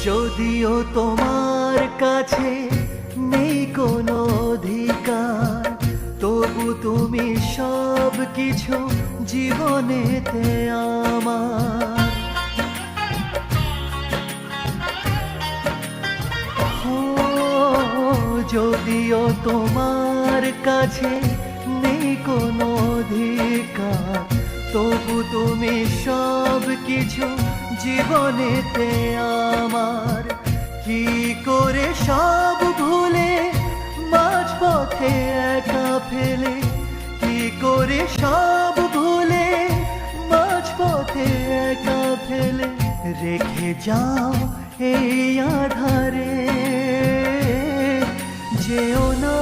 যদিও তোমার কাছে নেই কোনো অধিকার, তবু তুমি সব কিছু জীবনেতে আমার। যদিও তোমার কাছে নেই কোনো অধিকার, তবু তুমি সব কিছু জীবনেতে আমার। কি করে সব ভুলে মাঝপথে একা ফেলে, কি করে সব ভুলে মাঝপথে একা ফেলে রেখে যাও এই আধারে। যেও না